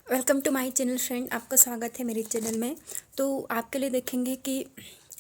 Welcome to my channel friend. आपका स्वागत है मेरे चैनल में। तो आपके लिए देखेंगे कि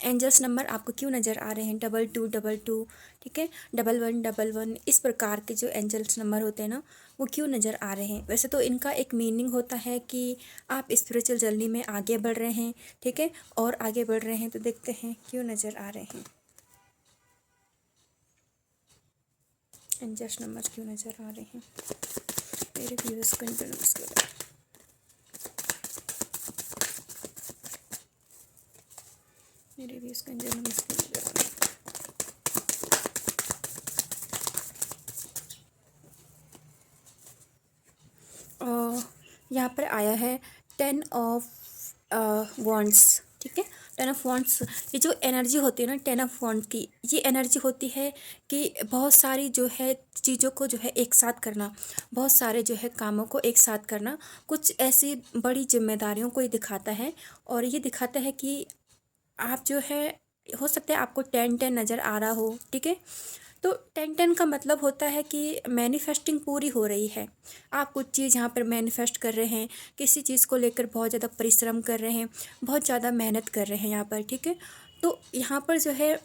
एंजल्स नंबर आपको क्यों नज़र आ रहे हैं, 2222, ठीक है, 1111, इस प्रकार के जो एंजल्स नंबर होते हैं ना, वो क्यों नज़र आ रहे हैं। वैसे तो इनका एक मीनिंग होता है कि आप स्पिरिचुअल जर्नी में आगे बढ़ रहे हैं, ठीक है, और आगे बढ़ रहे हैं। तो देखते हैं क्यों नज़र आ रहे हैं एंजल्स नंबर, क्यों नज़र आ रहे हैं मेरे व्यूअर्स को। नमस्कार। मेरे व्यूअर्स को एंजल नमस्कार। यहाँ पर आया है 10 ऑफ वॉन्ड्स, ठीक है। 10 ऑफ वॉन्ड्स, ये जो एनर्जी होती है ना 10 ऑफ वॉन्ड की, ये एनर्जी होती है कि बहुत सारी जो है चीज़ों को जो है एक साथ करना, बहुत सारे जो है कामों को एक साथ करना, कुछ ऐसी बड़ी जिम्मेदारियों को ये दिखाता है। और ये दिखाता है कि आप जो है, हो सकता है आपको 10-10 नज़र आ रहा हो, ठीक है। तो 10-10 का मतलब होता है कि मैनिफेस्टिंग पूरी हो रही है। आप कुछ चीज़ यहाँ पर मैनिफेस्ट कर रहे हैं, किसी चीज़ को लेकर बहुत ज़्यादा परिश्रम कर रहे हैं, बहुत ज़्यादा मेहनत कर रहे हैं यहाँ पर, ठीक है। तो यहाँ पर जो है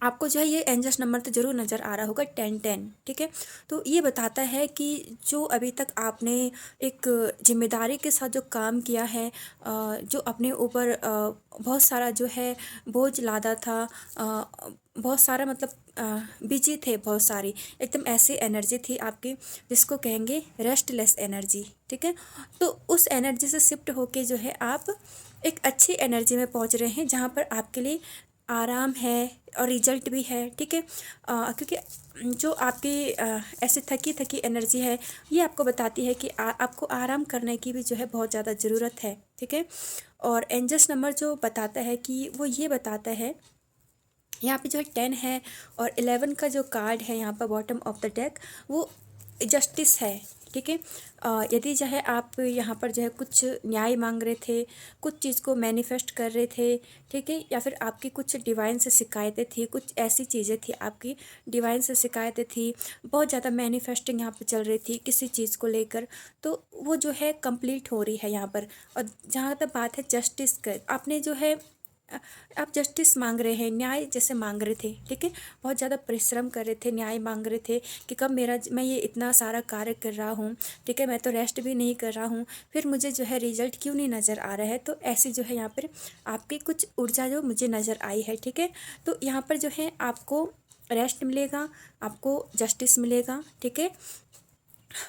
आपको जो है ये एंजल्स नंबर तो ज़रूर नज़र आ रहा होगा 10-10, ठीक है। तो ये बताता है कि जो अभी तक आपने एक जिम्मेदारी के साथ जो काम किया है, जो अपने ऊपर बहुत सारा जो है बोझ लादा था, बहुत सारा मतलब बिजी थे, बहुत सारी एकदम ऐसी एनर्जी थी आपकी जिसको कहेंगे रेस्टलेस एनर्जी, ठीक है। तो उस एनर्जी से शिफ्ट होके जो है आप एक अच्छी एनर्जी में पहुंच रहे हैं, जहां पर आपके लिए आराम है और रिजल्ट भी है, ठीक है। क्योंकि जो आपकी ऐसे थकी थकी एनर्जी है, ये आपको बताती है कि आपको आराम करने की भी जो है बहुत ज़्यादा ज़रूरत है, ठीक है। और एंजल्स नंबर जो बताता है कि वो ये बताता है, यहाँ पे जो है 10 है और 11 का जो कार्ड है यहाँ पर बॉटम ऑफ द डेक, वो जस्टिस है, ठीक है। यदि जो है आप यहाँ पर जो है कुछ न्याय मांग रहे थे, कुछ चीज़ को मैनिफेस्ट कर रहे थे, ठीक है, या फिर आपकी कुछ डिवाइन से शिकायतें थी, कुछ ऐसी चीज़ें थी आपकी डिवाइन से शिकायतें थी, बहुत ज़्यादा मैनिफेस्टिंग यहाँ पे चल रही थी किसी चीज़ को लेकर, तो वो जो है कंप्लीट हो रही है यहाँ पर। और जहाँ तक बात है जस्टिस का, आपने जो है आप जस्टिस मांग रहे हैं, न्याय जैसे मांग रहे थे, ठीक है, बहुत ज़्यादा परिश्रम कर रहे थे, न्याय मांग रहे थे कि कब मैं ये इतना सारा कार्य कर रहा हूँ, ठीक है, मैं तो रेस्ट भी नहीं कर रहा हूँ, फिर मुझे जो है रिजल्ट क्यों नहीं नज़र आ रहा है। तो ऐसी जो है यहाँ पर आपकी कुछ ऊर्जा जो मुझे नज़र आई है, ठीक है। तो यहाँ पर जो है आपको रेस्ट मिलेगा, आपको जस्टिस मिलेगा, ठीक है।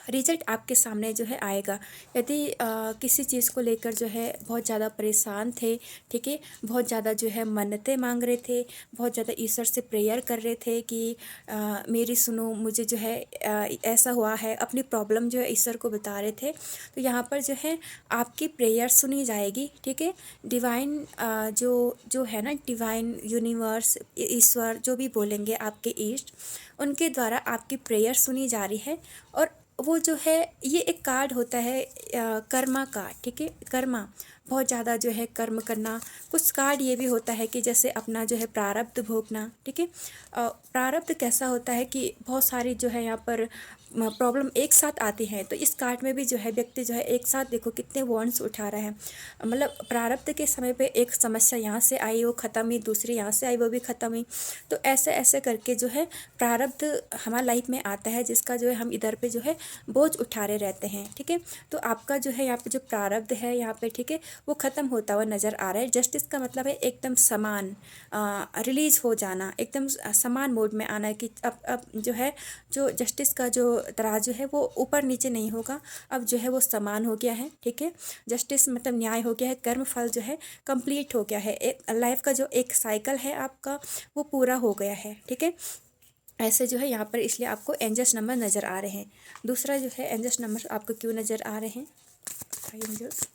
रिजल्ट आपके सामने जो है आएगा। यदि किसी चीज़ को लेकर जो है बहुत ज़्यादा परेशान थे, ठीक है, बहुत ज़्यादा जो है मन्नतें मांग रहे थे, बहुत ज़्यादा ईश्वर से प्रेयर कर रहे थे कि मेरी सुनो, मुझे जो है ऐसा हुआ है, अपनी प्रॉब्लम जो है ईश्वर को बता रहे थे, तो यहाँ पर जो है आपकी प्रेयर सुनी जाएगी, ठीक है। डिवाइन जो जो है ना, डिवाइन यूनिवर्स, ईश्वर जो भी बोलेंगे आपके ईष्ट, उनके द्वारा आपकी प्रेयर सुनी जा रही है। और वो जो है, ये एक कार्ड होता है कर्मा कार्ड, ठीक है, कर्मा, बहुत ज़्यादा जो है कर्म करना। कुछ कार्ड ये भी होता है कि जैसे अपना जो है प्रारब्ध भोगना, ठीक है। प्रारब्ध कैसा होता है कि बहुत सारी जो है यहाँ पर प्रॉब्लम एक साथ आती हैं, तो इस कार्ड में भी जो है व्यक्ति जो है एक साथ देखो कितने वॉन्ड्स उठा रहा है, मतलब प्रारब्ध के समय पे एक समस्या यहाँ से आई वो ख़त्म हुई, दूसरी यहाँ से आई वो भी ख़त्म हुई। तो ऐसे ऐसे करके जो है प्रारब्ध हमारी लाइफ में आता है, जिसका जो है हम इधर पे जो है बोझ उठा रहे रहते हैं, ठीक है। तो आपका जो है यहाँ पे जो प्रारब्ध है यहाँ पे, ठीक है, वो ख़त्म होता हुआ नज़र आ रहा है। जस्टिस का मतलब है एकदम समान रिलीज हो जाना, एकदम समान मोड में आना, कि अब जो है जो जस्टिस का जो तराजू है वो ऊपर नीचे नहीं होगा, अब जो है वो समान हो गया है, ठीक है। जस्टिस मतलब न्याय हो गया है, कर्म फल जो है कंप्लीट हो गया है, एक लाइफ का जो एक साइकिल है आपका वो पूरा हो गया है, ठीक है। ऐसे जो है यहाँ पर इसलिए आपको एंजल्स नंबर नज़र आ रहे हैं। दूसरा जो है एंजल्स नंबर आपको क्यों नज़र आ रहे हैं, एंजल्स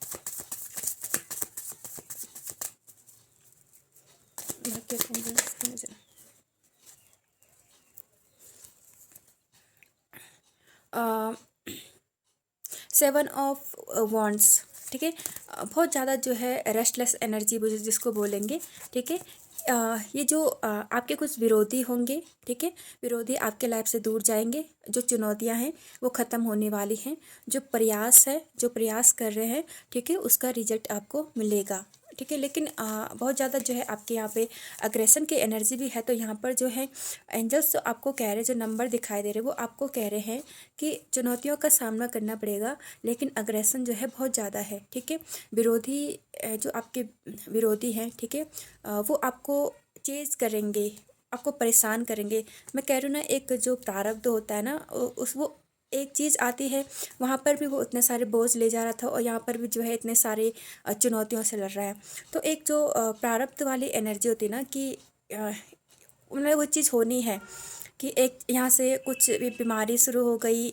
एंजल्स क्यों नज़र 7 ऑफ वॉन्ड्स, ठीक है। बहुत ज़्यादा जो है रेस्टलेस एनर्जी जिसको बोलेंगे, ठीक है। ये जो आपके कुछ विरोधी होंगे, ठीक है, विरोधी आपके लाइफ से दूर जाएंगे। जो चुनौतियां हैं वो ख़त्म होने वाली हैं। जो प्रयास है, जो प्रयास कर रहे हैं, ठीक है, उसका रिजल्ट आपको मिलेगा, ठीक है। लेकिन बहुत ज़्यादा जो है आपके यहाँ पे अग्रेशन की एनर्जी भी है। तो यहाँ पर जो है एंजल्स आपको कह रहे हैं, जो नंबर दिखाई दे रहे हैं वो आपको कह रहे हैं कि चुनौतियों का सामना करना पड़ेगा, लेकिन अग्रेशन जो है बहुत ज़्यादा है, ठीक है। विरोधी जो आपके विरोधी हैं, ठीक है, वो आपको चेज करेंगे, आपको परेशान करेंगे। मैं कह रही हूँ ना, एक जो प्रारब्ध होता है ना, उस वो एक चीज़ आती है, वहाँ पर भी वो इतने सारे बोझ ले जा रहा था और यहाँ पर भी जो है इतने सारे चुनौतियों से लड़ रहा है। तो एक जो प्रारब्ध वाली एनर्जी होती है ना कि मतलब वो चीज़ होनी है कि एक यहाँ से कुछ भी बीमारी शुरू हो गई,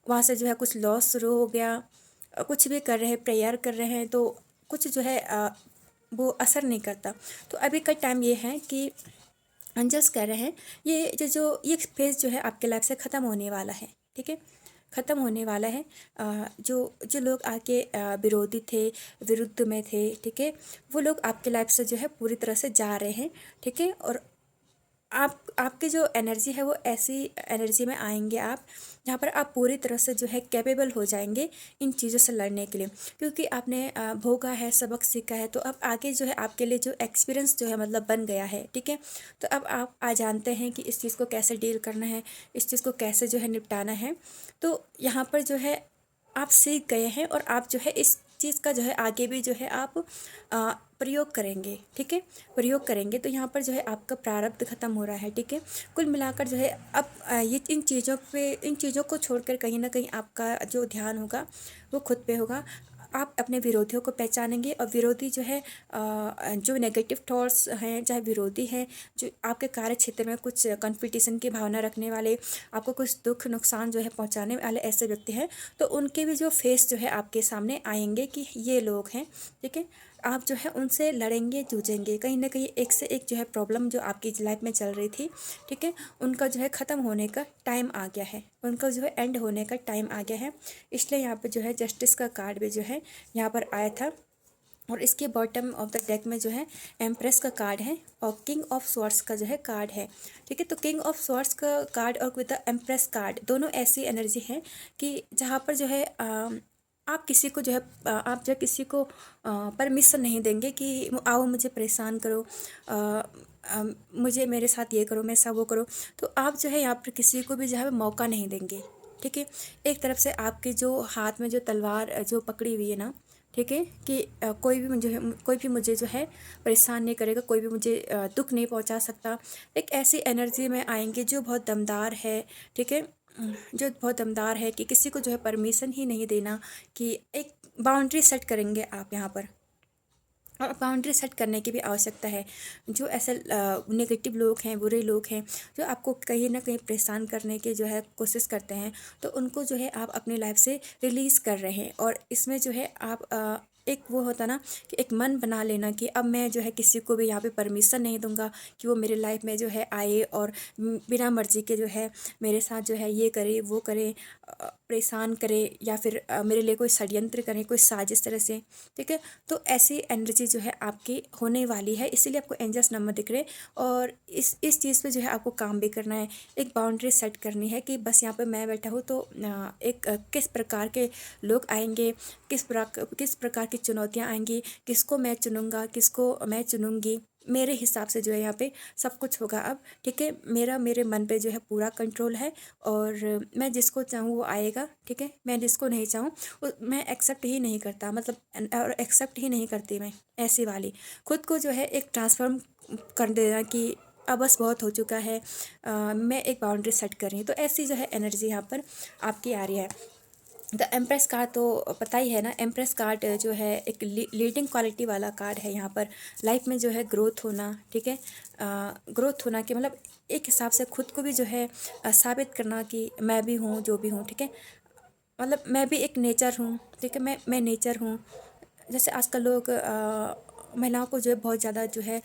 वहाँ से जो है कुछ लॉस शुरू हो गया। कुछ भी कर रहे हैं, प्रेयर कर रहे हैं, तो कुछ जो है वो असर नहीं करता। तो अभी का टाइम ये है कि एंजल्स कह रहे हैं ये फेज़ जो है आपके लाइफ से ख़त्म होने वाला है, ठीक है, ख़त्म होने वाला है। जो जो लोग आपके विरोधी थे, विरुद्ध में थे, ठीक है, वो लोग आपके लाइफ से जो है पूरी तरह से जा रहे हैं, ठीक है। और आपकी जो एनर्जी है वो ऐसी एनर्जी में आएंगे आप, जहाँ पर आप पूरी तरह से जो है कैपेबल हो जाएंगे इन चीज़ों से लड़ने के लिए, क्योंकि आपने भोगा है, सबक सीखा है। तो अब आगे जो है आपके लिए जो एक्सपीरियंस जो है मतलब बन गया है, ठीक है। तो अब आप जानते हैं कि इस चीज़ को कैसे डील करना है, इस चीज़ को कैसे जो है निपटाना है। तो यहाँ पर जो है आप सीख गए हैं और आप जो है इस चीज़ का जो है आगे भी जो है आप प्रयोग करेंगे, ठीक है, प्रयोग करेंगे। तो यहाँ पर जो है आपका प्रारब्ध खत्म हो रहा है, ठीक है। कुल मिलाकर जो है अब ये इन चीज़ों को छोड़कर कहीं ना कहीं आपका जो ध्यान होगा वो खुद पे होगा। आप अपने विरोधियों को पहचानेंगे और विरोधी जो है जो नेगेटिव थॉट्स हैं, चाहे विरोधी हैं, जो आपके कार्य क्षेत्र में कुछ कंपटीशन की भावना रखने वाले, आपको कुछ दुख नुकसान जो है पहुंचाने वाले ऐसे व्यक्ति हैं, तो उनके भी जो फेस जो है आपके सामने आएंगे कि ये लोग हैं, ठीक है। आप जो है उनसे लड़ेंगे, जूझेंगे। कहीं ना कहीं एक से एक जो है प्रॉब्लम जो आपकी लाइफ में चल रही थी, ठीक है, उनका जो है ख़त्म होने का टाइम आ गया है, उनका जो है एंड होने का टाइम आ गया है। इसलिए यहाँ पर जो है जस्टिस का कार्ड भी जो है यहाँ पर आया था। और इसके बॉटम ऑफ द डेक में जो है एम्प्रेस का कार्ड है और किंग ऑफ स्वॉर्ड्स का जो है कार्ड है, ठीक है। तो किंग ऑफ स्वॉर्ड्स का कार्ड और विद द एम्प्रेस कार्ड दोनों ऐसी एनर्जी है कि जहाँ पर जो है आप किसी को जो है आप जो किसी को परमिशन नहीं देंगे कि आओ मुझे परेशान करो, मुझे मेरे साथ ये करो, मैं सब वो करो। तो आप जो है यहाँ पर किसी को भी जो है मौका नहीं देंगे, ठीक है। एक तरफ से आपके जो हाथ में जो तलवार जो पकड़ी हुई है ना, ठीक है, कि कोई भी मुझे जो है परेशान नहीं करेगा, कोई भी मुझे दुख नहीं पहुंचा सकता। एक ऐसी एनर्जी में आएंगे जो बहुत दमदार है, ठीक है, जो बहुत दमदार है कि किसी को जो है परमिशन ही नहीं देना, कि एक बाउंड्री सेट करेंगे आप यहाँ पर। और बाउंड्री सेट करने की भी आवश्यकता है। जो ऐसे नेगेटिव लोग हैं, बुरे लोग हैं, जो आपको कहीं ना कहीं परेशान करने की जो है कोशिश करते हैं, तो उनको जो है आप अपनी लाइफ से रिलीज़ कर रहे हैं। और इसमें जो है आप एक वो होता ना कि एक मन बना लेना कि अब मैं जो है किसी को भी यहाँ पे परमिशन नहीं दूंगा कि वो मेरे लाइफ में जो है आए और बिना मर्जी के जो है मेरे साथ जो है ये करे वो करे, परेशान करे, या फिर मेरे लिए कोई षड्यंत्र करें, कोई साजिश तरह से, ठीक है। तो ऐसी एनर्जी जो है आपकी होने वाली है, इसीलिए आपको एंजल्स नंबर दिख रहे। और इस चीज़ पे जो है आपको काम भी करना है, एक बाउंड्री सेट करनी है कि बस यहाँ पे मैं बैठा हूँ तो एक किस प्रकार के लोग आएंगे, किस प्रकार की चुनौतियाँ आएंगी, किसको मैं चुनूँगा, किसको मैं चुनूँगी, मेरे हिसाब से जो है यहाँ पे सब कुछ होगा अब, ठीक है। मेरे मन पे जो है पूरा कंट्रोल है और मैं जिसको चाहूँ वो आएगा, ठीक है। मैं जिसको नहीं चाहूँ मैं एक्सेप्ट ही नहीं करता, मतलब और एक्सेप्ट ही नहीं करती मैं ऐसी वाली। खुद को जो है एक ट्रांसफॉर्म कर देना कि अब बस बहुत हो चुका है, मैं एक बाउंड्री सेट कर रही हूँ। तो ऐसी जो है एनर्जी यहाँ पर आपकी आ रही है। द एम्प्रेस कार्ड तो पता ही है ना, एम्प्रेस कार्ड जो है एक लीडिंग क्वालिटी वाला कार्ड है। यहाँ पर लाइफ में जो है ग्रोथ होना, ठीक है, ग्रोथ होना कि मतलब एक हिसाब से खुद को भी जो है साबित करना कि मैं भी हूँ जो भी हूँ, ठीक है। मतलब मैं भी एक नेचर हूँ, ठीक है, मैं नेचर हूँ। जैसे आजकल लोग महिलाओं को जो है बहुत ज़्यादा जो है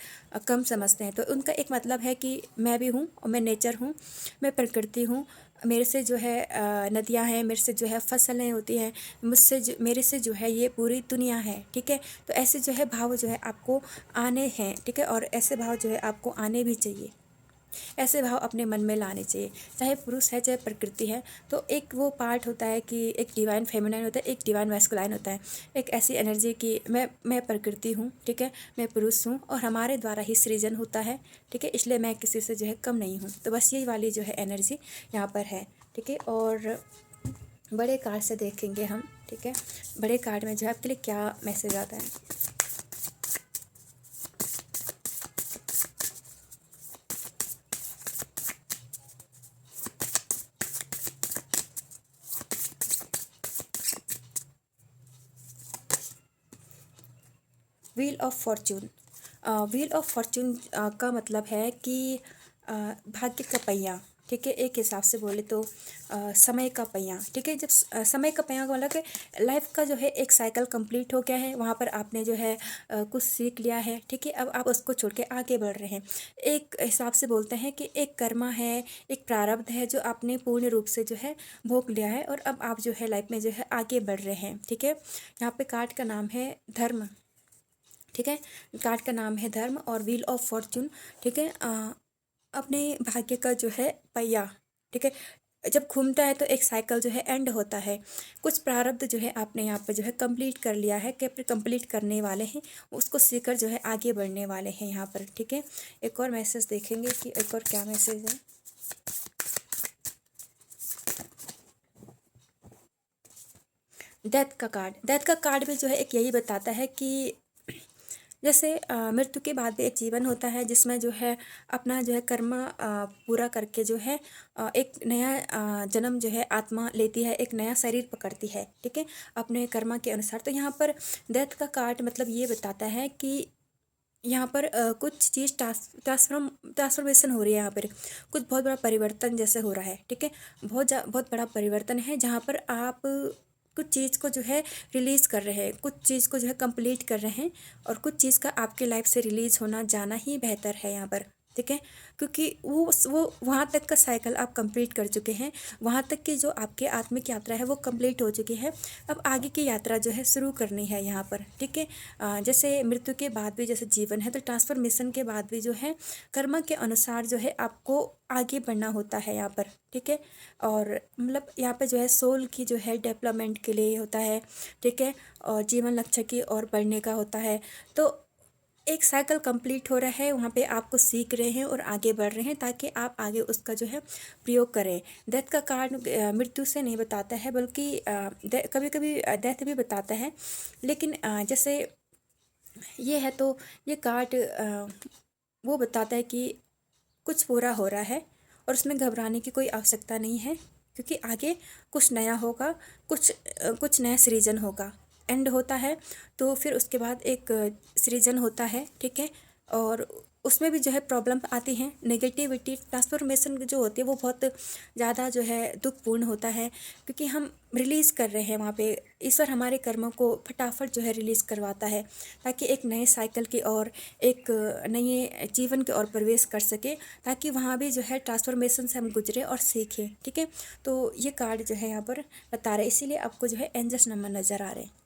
कम समझते हैं। तो उनका एक मतलब है कि मैं भी हूँ और मैं नेचर हूँ, मैं प्रकृति हूँ। मेरे से जो है नदियाँ हैं, मेरे से जो है फसलें होती हैं, मुझसे जो मेरे से जो है ये पूरी दुनिया है, ठीक है। तो ऐसे जो है भाव जो है आपको आने हैं, ठीक है, और ऐसे भाव जो है आपको आने भी चाहिए। ऐसे भाव अपने मन में लाने चाहिए, चाहे पुरुष है चाहे प्रकृति है। तो एक वो पार्ट होता है कि एक डिवाइन फेमिनाइन होता है, एक डिवाइन मैस्कुलाइन होता है। एक ऐसी एनर्जी कि मैं प्रकृति हूँ, ठीक है, मैं पुरुष हूँ और हमारे द्वारा ही सृजन होता है, ठीक है, इसलिए मैं किसी से जो है कम नहीं हूँ। तो बस यही वाली जो है एनर्जी यहाँ पर है, ठीक है। और बड़े कार्ड से देखेंगे हम, ठीक है, बड़े कार्ड में जो है आपके लिए क्या मैसेज आता है। Wheel of Fortune. Wheel of Fortune का मतलब है कि भाग्य का पहिया, ठीक है। एक हिसाब से बोले तो समय का पहिया, ठीक है। जब समय का पहिया का मतलब कि लाइफ का जो है एक साइकिल कंप्लीट हो गया है, वहाँ पर आपने जो है कुछ सीख लिया है, ठीक है। अब आप उसको छोड़ के आगे बढ़ रहे हैं। एक हिसाब से बोलते हैं कि एक कर्मा है, एक प्रारब्ध है जो आपने पूर्ण रूप से जो है भोग लिया है और अब आप जो है लाइफ में जो है आगे बढ़ रहे हैं, ठीक है। यहाँ पे कार्ड का नाम है धर्म, ठीक है। कार्ड का नाम है धर्म और व्हील ऑफ फॉर्चून, ठीक है। अपने भाग्य का जो है पहिया, ठीक है, जब घूमता है तो एक साइकिल जो है एंड होता है। कुछ प्रारब्ध जो है आपने यहाँ पे जो है कंप्लीट कर लिया है, कि कंप्लीट करने वाले हैं, उसको सीखकर जो है आगे बढ़ने वाले हैं यहाँ पर, ठीक है। एक और मैसेज देखेंगे कि एक और क्या मैसेज है। डेथ का कार्ड भी जो है एक यही बताता है कि जैसे मृत्यु के बाद भी एक जीवन होता है जिसमें जो है अपना जो है कर्म पूरा करके जो है एक नया जन्म जो है आत्मा लेती है, एक नया शरीर पकड़ती है, ठीक है, अपने कर्म के अनुसार। तो यहाँ पर डेथ का कार्ड मतलब ये बताता है कि यहाँ पर कुछ चीज़ ट्रांसफॉर्मेशन हो रही है। यहाँ पर कुछ बहुत बड़ा परिवर्तन जैसे हो रहा है, ठीक है। बहुत बड़ा परिवर्तन है जहाँ पर आप कुछ चीज़ को जो है रिलीज़ कर रहे हैं, कुछ चीज़ को जो है कंप्लीट कर रहे हैं और कुछ चीज़ का आपके लाइफ से रिलीज़ होना जाना ही बेहतर है यहाँ पर, ठीक है। क्योंकि वो वहाँ तक का साइकिल आप कंप्लीट कर चुके हैं, वहाँ तक की जो आपकी आत्मिक यात्रा है वो कंप्लीट हो चुकी है। अब आगे की यात्रा जो है शुरू करनी है यहाँ पर, ठीक है। जैसे मृत्यु के बाद भी जैसे जीवन है, तो ट्रांसफॉर्मेशन के बाद भी जो है कर्म के अनुसार जो है आपको आगे बढ़ना होता है यहाँ पर, ठीक है। और मतलब यहाँ पे जो है सोल की जो है डेवलपमेंट के लिए होता है, ठीक है, और जीवन लक्ष्य की ओर बढ़ने का होता है। तो एक साइकिल कंप्लीट हो रहा है, वहाँ पे आपको सीख रहे हैं और आगे बढ़ रहे हैं ताकि आप आगे उसका जो है प्रयोग करें। डेथ का कार्ड मृत्यु से नहीं बताता है, बल्कि कभी कभी डेथ भी बताता है, लेकिन जैसे ये है तो ये कार्ड वो बताता है कि कुछ पूरा हो रहा है और उसमें घबराने की कोई आवश्यकता नहीं है, क्योंकि आगे कुछ नया होगा, कुछ नया सृजन होगा। एंड होता है तो फिर उसके बाद एक सृजन होता है, ठीक है। और उसमें भी जो है प्रॉब्लम आती हैं, नेगेटिविटी ट्रांसफॉर्मेशन जो होती है वो बहुत ज़्यादा जो है दुखपूर्ण होता है, क्योंकि हम रिलीज़ कर रहे हैं वहाँ पे। ईश्वर हमारे कर्मों को फटाफट जो है रिलीज़ करवाता है ताकि एक नए साइकिल की ओर, एक नए जीवन की ओर प्रवेश कर सके, ताकि वहाँ भी जो है ट्रांसफॉर्मेशन से हम गुजरे और सीखें, ठीक है। तो ये कार्ड जो है यहाँ पर बता रहे हैं, इसीलिए आपको जो है एंजल्स नंबर नज़र आ रहे हैं।